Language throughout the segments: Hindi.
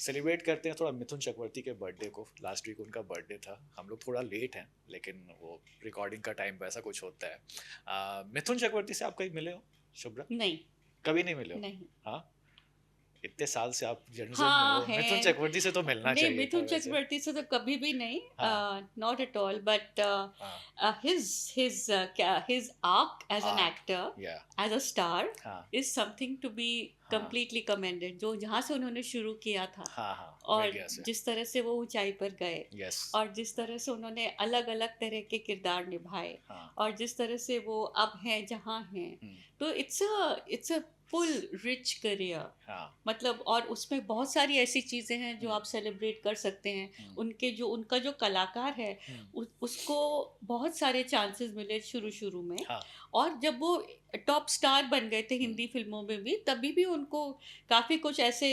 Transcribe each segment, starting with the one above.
सेलिब्रेट करते हैं थोड़ा मिथुन चक्रवर्ती के बर्थडे को। लास्ट वीक उनका बर्थडे था, हम लोग थोड़ा लेट हैं लेकिन वो रिकॉर्डिंग का टाइम वैसा कुछ होता है। मिथुन चक्रवर्ती से आप कहीं मिले हो शुभ्रा? नहीं। कभी नहीं मिले हो? नहीं। हाँ, इतने साल से आप जर्नलिज्म में हाँ हो, मिथुन है। चक्रवर्ती से तो मिलना नहीं, चाहिए था मिथुन वैसे। चक्रवर्ती से तो कभी भी नहीं, हाँ नॉट एट ऑल, बट हाँ। his arc as an arc, actor, या। as a star, हाँ is something to be हाँ completely commended, जो जहाँ से उन्होंने शुरू किया था हाँ हाँ, और मीडिया से। जिस तरह से वो ऊंचाई पर गए यस। और जिस तरह से उन्होंने अलग अलग तरह के किरदार निभाए हाँ। और जिस तरह से वो अब हैं जहाँ हैं, हम्म, तो it's a full rich career. हाँ। मतलब और उसमें बहुत सारी ऐसी चीज़ें हैं जो हम्म, आप सेलिब्रेट कर सकते हैं। हम्म, उनका जो कलाकार है, हम्म, उसको बहुत सारे चांसेस मिले शुरू शुरू में, हाँ। और जब वो टॉप स्टार बन गए थे हम्म, हिंदी फिल्मों में भी, तभी भी उनको काफ़ी कुछ ऐसे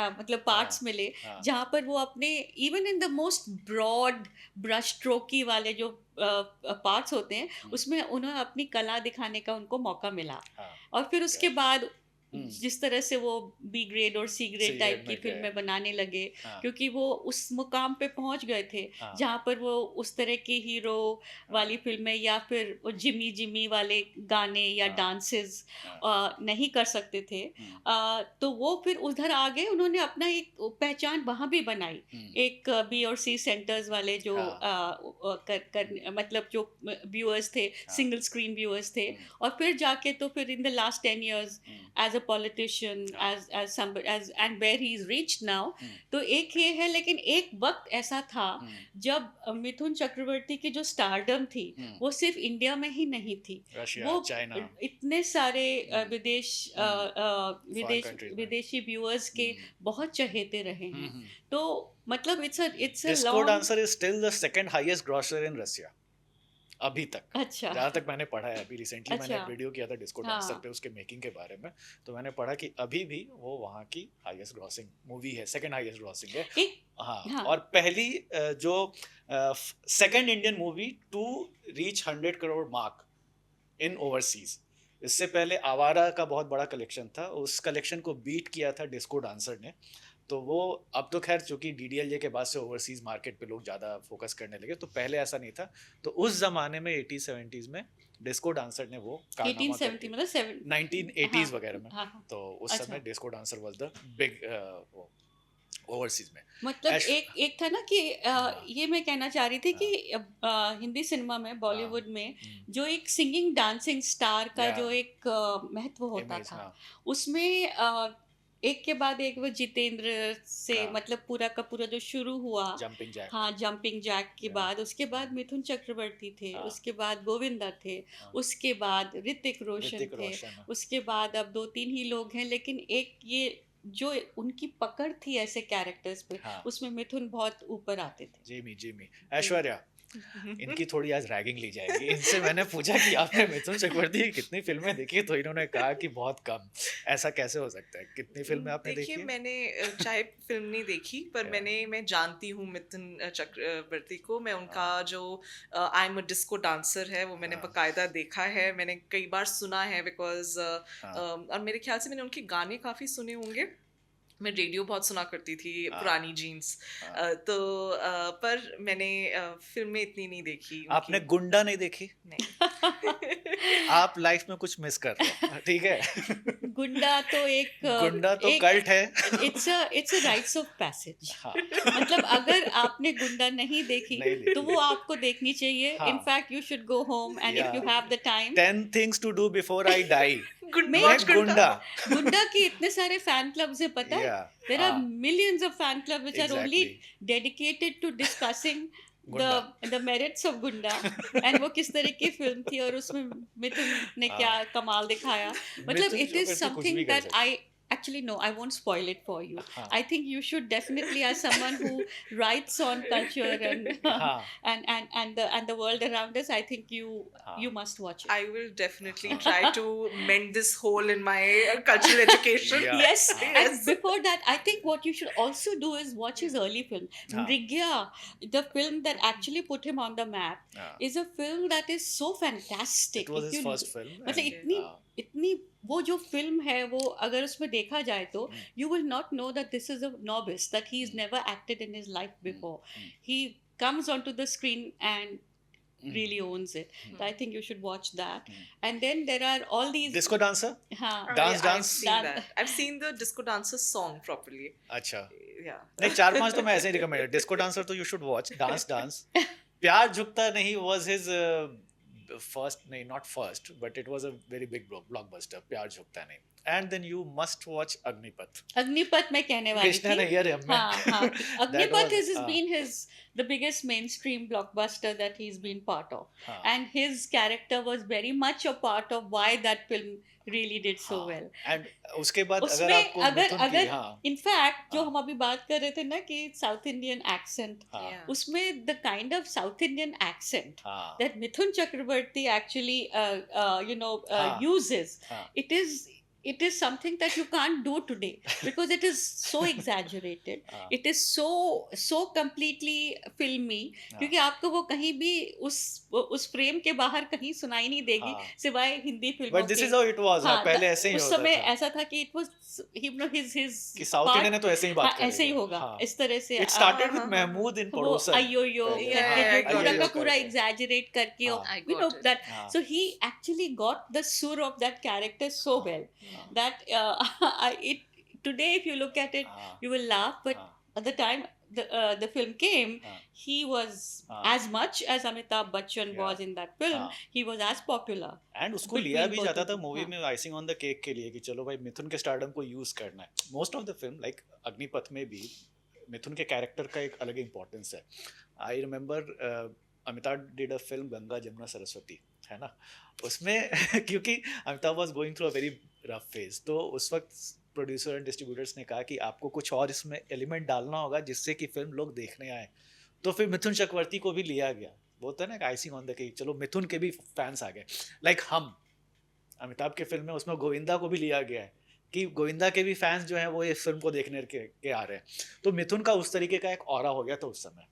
मतलब हाँ पार्ट्स मिले हाँ जहाँ पर वो अपने, even in the most broad brush स्ट्रोकी वाले जो पार्ट्स होते हैं, हम्म, उसमें उन्हें अपनी कला दिखाने का उनको मौका मिला। हाँ। और फिर उसके बाद हम्म, जिस तरह से वो बी ग्रेड और सी ग्रेड टाइप सिगरेट की में गए। फिल्में बनाने लगे, हाँ क्योंकि वो उस मुकाम पे पहुंच गए थे हाँ जहाँ पर वो उस तरह की हीरो हाँ वाली फिल्में या फिर वो जिमी जिमी वाले गाने या हाँ डांसेस हाँ। नहीं कर सकते थे। हम्म, तो वो फिर उधर आ गए, उन्होंने अपना एक पहचान वहाँ भी बनाई। हम्म, एक बी और सी सेंटर्स वाले जो हाँ मतलब जो व्यूअर्स थे, हाँ। सिंगल स्क्रीन व्यूअर्स थे, हम्म, और फिर जाके तो फिर in the last 10 years hmm, as a politician, हाँ as somebody, as and where he is reached now। हम्म, तो एक ये है, लेकिन एक वक्त ऐसा था हम्म, जब मिथुन चक्रवर्ती की जो स्टारडम थी, हम्म। वो सिर्फ इंडिया में ही नहीं थी। रशिया, वो चाइना। इतने सारे हम्म, हम्म। फॉरेन कंट्रीज में। विदेशी व्यूअर्स के हम्म, बहुत चहेते रहे हम्म, हैं। तो मतलब it's a disco long. Dancer is still the second highest grocer in Russia अभी तक। अच्छा। जहाँ तक मैंने पढ़ा है, अभी रिसेंटली मैंने अच्छा। एक वीडियो किया था डिस्को डांसर पे, हाँ। उसके मेकिंग के बारे में। तो मैंने पढ़ा कि अभी भी वो वहाँ की हाईएस्ट ग्रॉसिंग मूवी है, सेकंड हाईएस्ट ग्रॉसिंग है। एक। हाँ, हाँ। और पहली जो second Indian movie two reach 100 crore mark in overseas. इससे पहले आवारा का बहुत बड़ा कलेक्शन था, उस कलेक्शन को बीट किया था डिस्को डांसर ने। तो वो अब तो खैर चूंकि डीडीएलजे के बाद से ओवरसीज मार्केट पे लोग ज़्यादा फोकस करने लगे, तो पहले ऐसा नहीं था। तो उस जमाने में 80s 70s में डिस्को डांसर ने वो कारनामा कर 1870 दिया, मतलब 7। हाँ 1980s वगैरह में। हाँ हाँ। तो उस समय अच्छा। Disco dancer was the big overseas में। मतलब ऐश। एक एक था ना कि हाँ ये मैं कहना चाह रही थी कि हाँ हिंदी सिनेमा में, हाँ। बॉलीवुड में, जो एक सिंगिंग डांसिंग स्टार का या जो एक महत्व होता इमेज। था, हाँ उसमें एक के बाद एक वो जितेंद्र से, हाँ। मतलब पूरा का पूरा जो शुरू हुआ। Jumping jack. हाँ, जंपिंग जैक के बाद, उसके बाद मिथुन चक्रवर्ती थे, हाँ उसके बाद गोविंदा थे, हाँ। उसके बाद ऋतिक रोशन ऋतिक थे, रोशन। उसके बाद अब दो तीन ही लोग हैं, लेकिन एक ये जो उनकी पकड़ थी ऐसे कैरेक्टर्स पे, हाँ। उसमें मिथुन बहुत ऊपर आते थे। Jimmy Jimmy. जी। ऐश्वर्या, इनकी थोड़ी आज रैगिंग ली जाएगी। इनसे मैंने पूछा कि आपने मिथुन चक्रवर्ती की कितनी फिल्में देखी, तो इन्होंने कहा कि बहुत कम। ऐसा कैसे हो सकता है? कितनी फिल्में आपने देखिए देखी है? मैंने चाहे फिल्म नहीं देखी, पर या, मैं जानती हूँ मिथुन चक्रवर्ती को। मैं उनका हाँ जो I am a disco dancer है वो मैंने हाँ बकायदा देखा है, मैंने कई बार सुना है, बिकॉज हाँ और मेरे ख्याल से मैंने उनके गाने काफ़ी सुने होंगे। मैं रेडियो बहुत सुना करती थी, हाँ पुरानी जीन्स। हाँ। पर मैंने फिल्में इतनी नहीं देखी आपने उनकी। गुंडा नहीं देखी? नहीं। आप लाइफ में कुछ मिस कर रहे हो, ठीक है। गुंडा तो एक गुंडा तो एक कल्ट है। It's a rights of passage. हाँ। मतलब अगर आपने गुंडा नहीं देखी, नहीं तो देखी। वो आपको देखनी चाहिए। हाँ। In fact you should go home, and या, if you have the time. 10 things to do before I die. Good मैं वॉच गुंडा। गुंडा। गुंडा के इतने सारे फैन क्लब्स है, पता है? या, देर आर हाँ millions of fan club which are only exactly. Dedicated to discussing Gunda. The merits of Gunda, and वो किस तरह की फिल्म थी और उसमें मिथुन ने क्या हाँ, कमाल दिखाया। मतलब मिथुन इट इज चक्रवर्ती कुछ भी समथिंग कर दैट सकते आई actually no, I won't spoil it for you. हैं। I think you should definitely, as someone who writes on culture and हाँ and the world around us, I think हाँ you must watch it. I will definitely हाँ try to mend this hole in my cultural education. या, Yes, हाँ and before that, I think what you should also do is watch his early film, हाँ Mrigya. The film that actually put him on the map हाँ। is a film that is so It fantastic. was If his you first film मतलब and Okay. इतनी इतनी वो जो फिल्म है वो अगर उसमें देखा जाए तो Hmm. you will not know that this is a novice, that he's Hmm. never acted in his life before. Hmm. He comes onto the screen and Hmm. really owns it. So I think you should watch that. Hmm. And then there are all these Disco dancer? हाँ, Dance, I've dance? seen Dan- that. I've seen the Disco Dancer song properly. अच्छा Yeah. नहीं 4-5 तो मैं ऐसे ही रिकमेंड डिस्को डांसर तो you should watch dance dance Pyar Jhukta Nahin was his first नहीं not first but it was a very big blockbuster Pyar Jhukta Nahin and then you must watch Agneepath Agneepath मैं कहने वाली कृष्णा थी. अय्यर हाँ, हाँ. Agnipath was, has been the biggest mainstream blockbuster that he's been part of. हाँ, And his character was very much a part of why that film really did so well. And उसके बाद अगर उसमें आपको मिथुन की अगर हाँ इनफैक्ट जो हाँ. हम अभी बात कर रहे थे ना कि साउथ इंडियन एक्सेंट, हाँ Yeah. उसमें the kind of south Indian accent हाँ that Mithun Chakrabarti actually हाँ. uses, हाँ it is something that you can't do today because it is so exaggerated. हाँ. It is so completely filmy हाँ. क्योंकि आपको वो कहीं भी उस फ्रेम के बाहर कहीं सुनाई नहीं देगी हाँ. सिवाय हिंदी फिल्मों बट दिस के. इज हाउ इट वाज हाँ, पहले ऐसे ही उस होता समय था ऐसा था कि it was his कि साउथ इंडियन है तो ऐसे ही बात हाँ, ऐसे ही करेगा. होगा हाँ. इस तरह से इट स्टार्टेड विद हाँ, महमूद इन वो पड़ोसन अयो पहले. Yeah, करके I जो got पूरा it. का पूरा करके. एग्जैजरेट करके हाँ. I you know got it. that. हाँ. So he actually got the sur of that character so well हाँ. that it today if you look at it हाँ. you will laugh, but हाँ. at the time the film came, हाँ. he was हाँ. as much as Amitabh Bachchan Yeah. was in that film. हाँ. He was as popular. And उसको Between लिया भी both जाता of था them, मूवी हाँ. में आइसिंग ऑन द केक के लिए कि चलो भाई मिथुन के स्टारडम को यूज करना है. Most of the film like Agneepath में भी मिथुन के कैरेक्टर का एक अलग इंपॉर्टेंस है. I remember Amitabh did a film Ganga Jamuna Saraswati है ना. उसमें क्योंकि Amitabh was going through a very rough phase, तो उस वक्त प्रोड्यूसर एंड डिस्ट्रीब्यूटर्स ने कहा कि आपको कुछ और इसमें एलिमेंट डालना होगा जिससे कि फिल्म लोग देखने आए. तो फिर मिथुन चक्रवर्ती को भी लिया गया. वो होता है ना आइसिंग ऑन द केक, चलो मिथुन के भी फैंस आ गए. लाइक हम अमिताभ के फिल्म में उसमें गोविंदा को भी लिया गया है कि गोविंदा के भी फैंस जो हैं वो ये फिल्म को देखने के आ रहे हैं. तो मिथुन का उस तरीके का एक ऑरा हो गया था उस समय.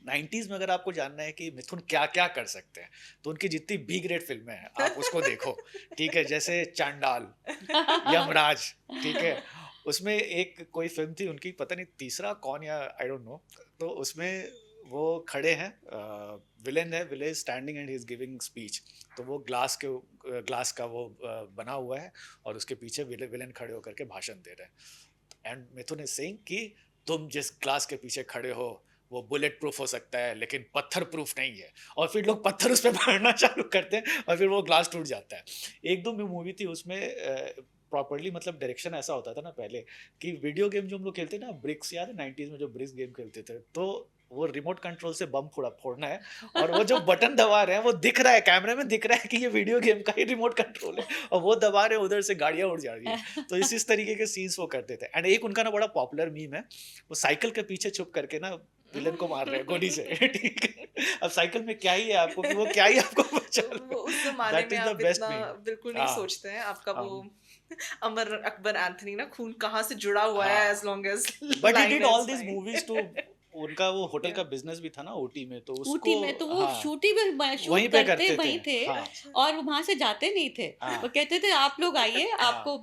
90s में अगर आपको जानना है कि मिथुन क्या क्या कर सकते हैं तो उनकी जितनी बी ग्रेड फिल्में हैं आप उसको देखो. ठीक है, जैसे चांडाल, यमराज, ठीक है. उसमें एक कोई फिल्म थी उनकी, पता नहीं तीसरा कौन या आई डोंट नो. तो उसमें वो खड़े हैं, विलेन है, villain standing and he is giving speech. तो वो ग्लास का वो बना हुआ है और उसके पीछे विलेन खड़े होकर के भाषण दे रहे हैं. एंड मिथुन इज सेइंग कि तुम जिस ग्लास के पीछे खड़े हो वो बुलेट प्रूफ हो सकता है लेकिन पत्थर प्रूफ नहीं है. और फिर लोग पत्थर उस पर मारना चालू करते हैं और फिर वो ग्लास टूट जाता है. एक दो मूवी थी उसमें प्रॉपरली मतलब डायरेक्शन ऐसा होता था ना पहले कि वीडियो गेम जो हम लोग खेलते ना, ब्रिक्स, याद है 90s में जो ब्रिक्स गेम खेलते थे, तो वो रिमोट कंट्रोल से बम फोड़ना है और वो जो बटन दबा रहे हैं वो दिख रहा है, कैमरे में दिख रहा है कि ये वीडियो गेम का ही रिमोट कंट्रोल है और वो दबा रहे हैं, उधर से गाड़ियां उड़ जा रही है. तो इस तरीके के सीन्स वो करते थे. एंड एक उनका ना बड़ा पॉपुलर मीम है, वो साइकिल के पीछे छुप करके ना विलन को मार रहे हैं गोली से. ठीक है, अब साइकिल में क्या ही है आपको कि वो क्या ही आपको बचा. वो उस जमाने That में is the आप best इतना meme. बिल्कुल नहीं हाँ. सोचते हैं. आपका हाँ. वो अमर अकबर एंथनी ना खून कहाँ से जुड़ा हुआ है, हाँ. as long as but he line did is all this fine. Movies too. उनका वो होटल का Yeah. बिजनेस भी था ना ऊटी में, तो उसको ऊटी में तो वो हाँ, शूटिंग वहीं शूट पे करते करते वहीं थे. हाँ, और वहां से जाते नहीं थे. हाँ, वो कहते थे आप लोग आइए, हाँ. आपको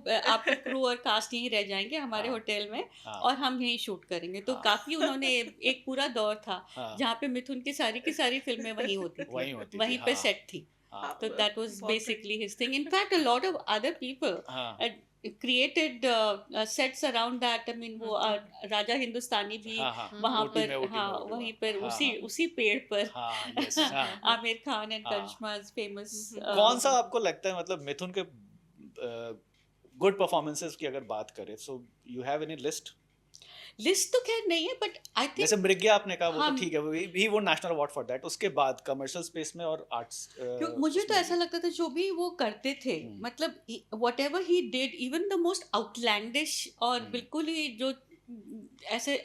क्रू और कास्ट यहीं रह जाएंगे हमारे हाँ. होटल में हाँ, और हम यहीं शूट करेंगे. तो हाँ. काफी उन्होंने एक पूरा दौर था हाँ, जहाँ पे मिथुन की सारी फिल्में वहीं होती थी, वहीं होती थी. वहीं पे हाँ, सेट थी. हाँ, So that was बहुत basically his thing. In fact, a lot of other people हाँ, created sets around that. I mean, वो राजा हिंदुस्तानी भी हाँ, हाँ, वहाँ ऊटी पर, में, ऊटी में, हाँ, ऊटी में. वहीं पर हाँ, उसी पेड़ पर हाँ, yes, हाँ. आमिर खान एंड हाँ. करिश्मा's famous. कौन सा आपको लगता है मतलब मिथुन के गुड परफॉर्मेंसेस की अगर बात करें, so you have any list? List तो खैर नहीं है, बट आई थिंक जैसे मृग्या आपने कहा वो तो हम- ठीक है, ही वो नेशनल अवार्ड फॉर दैट. उसके बाद कमर्शियल स्पेस में और आर्ट्स मुझे तो ऐसा लगता था जो भी वो करते थे, हम्म. मतलब what ever he did, even the most outlandish और हम्म. बिल्कुल ही जो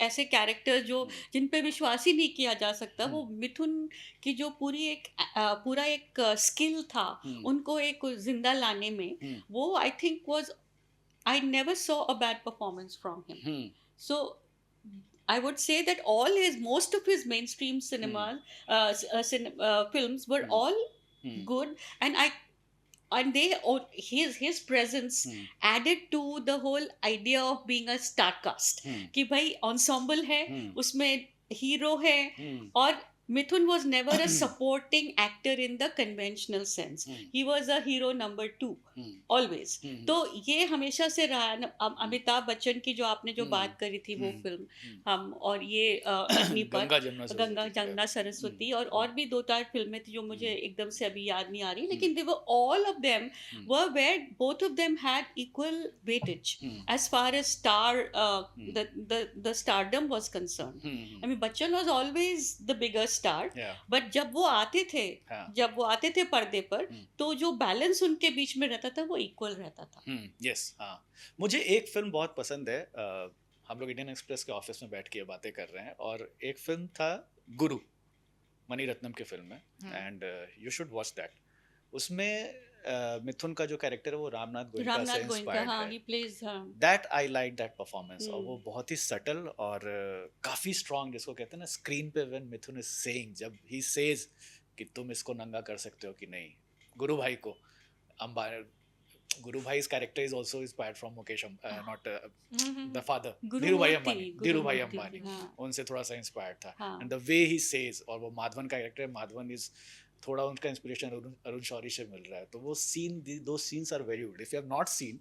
ऐसे कैरेक्टर जो जिन पे विश्वास ही नहीं किया जा सकता, वो मिथुन की जो पूरा एक स्किल था उनको एक जिंदा लाने में, वो I think was, I never saw a bad performance from him. So I would say that most of his mainstream films were all good, and and his presence added to the whole idea of being a star cast कि भाई ensemble है उसमें hero है और Mithun was never a supporting actor in the conventional sense. He was a hero number 2 always. तो ये हमेशा से रहा है अमिताभ बच्चन की जो आपने जो बात करी थी वो फिल्म हम और ये अग्निपथ गंगा जमुना सरस्वती और भी 2-4 फिल्में थी जो मुझे एकदम से अभी याद नहीं आ रही लेकिन they were all of them were where both of them had equal weightage as far as the stardom was concerned. I mean Bachchan was always the bigger star but जब वो आते थे पर्दे पर तो जो बैलेंस उनके बीच में रहता था वो इक्वल रहता था यस हाँ मुझे एक फिल्म बहुत पसंद है हम लोग इंडियन एक्सप्रेस के ऑफिस में बैठ के बातें कर रहे हैं और एक फिल्म था गुरु मणि रत्नम की फिल्म है and you should watch that उसमें मिथुन का जो कैरेक्टर है वो रामनाथ गोयनका से इंस्पायर्ड है that I like that performance और वो बहुत ही सटल और काफी स्ट्रांग जिसको कहते हैं ना स्क्रीन पे व्हेन मिथुन इज सेइंग जब ही सेज कि तुम इसको नंगा कर सकते हो कि नहीं गुरु भाई को गुरु भाई's character is also inspired from Mukesh not the father Dhiru भाई अंबानी उनसे थोड़ा सा इंस्पायर्ड था and the way he says और वो माधवन का कैरेक्टर है माधवन is थोड़ा उनका इंस्पिरेशन अरुण शौरी से मिल रहा है तो वो सीन दो scenes are very good if you have not seen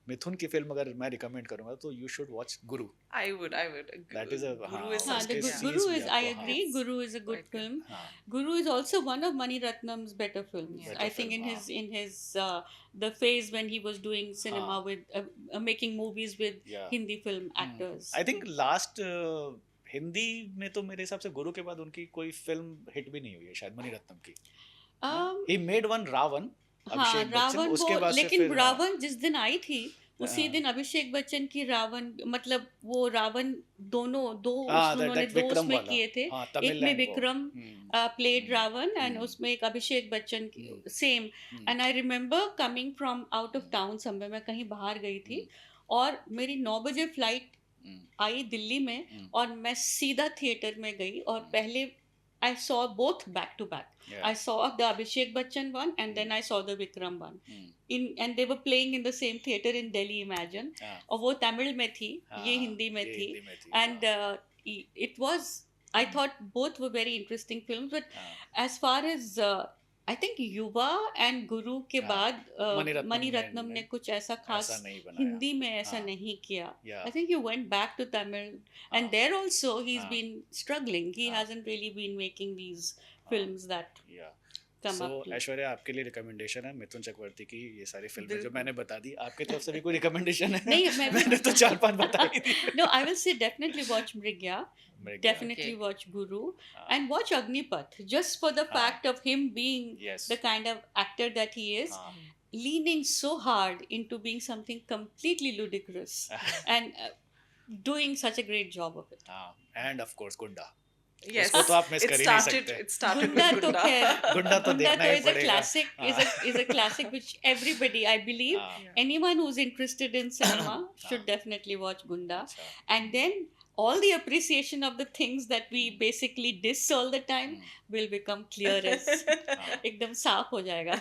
Mithun की फिल्म अगर मैं रिकमेंड करूंगा तो you should watch Guru I would that is a Guru is I agree Guru is a good film Guru is also one of Mani Ratnam's better films I think in his the phase when he was doing cinema with making movies with Hindi film actors I think last Hindi में तो मेरे हिसाब से गुरु के बाद उनकी कोई फिल्म हिट भी नहीं हुई है शायद मणि रत्नम की he made one Ravan Abhishek Bachchan उसके बाद लेकिन रावण जिस दिन आई थी उसी दिन अभिषेक बच्चन की रावण मतलब वो रावण दो उन्होंने दो उसमें किए थे एक में विक्रम प्लेड रावण एंड उसमें एक अभिषेक बच्चन की same and I remember coming from out of town somewhere मैं कहीं बाहर गई थी और मेरी 9 बजे फ्लाइट आई दिल्ली में और मैं सीधा थिएटर में गई और पहले I saw both back to back. I saw the Abhishek Bachchan one and then I saw the Vikram one. And they were playing in the same theater in Delhi, Imagine. और वो तमिल में थी, ये हिंदी में थी. And it was, I thought both were very interesting films. But as far as I think युवा एंड गुरु के बाद मणि रत्नम ने कुछ ऐसा खास हिंदी में ऐसा नहीं किया I think you went back to Tamil and there also he is been struggling he hasn't really been making these films that So, Aishwarya आपके लिए रिकमेंडेशन है मिथुन चक्रवर्ती की ये सारी फिल्में जो मैंने बता दी आपके तरफ से भी कोई रिकमेंडेशन है नहीं मैंने तो 4-5 बताई थी No, I will say definitely watch Mrigya. Definitely watch Guru and watch Agnipath just for the fact of him being the kind of actor that he is leaning so hard into being something completely ludicrous and doing such a great job of it. And of course Gunda. Yes, उसको तो आप मिस कर ही नहीं सकते it started with Gunda. Gunda तो देखना ही पड़ेगा. is a classic which everybody, I believe, anyone who's interested in cinema should definitely watch Gunda. And then all the appreciation of the things that we basically diss all the time will become clear as एकदम साफ हो जाएगा.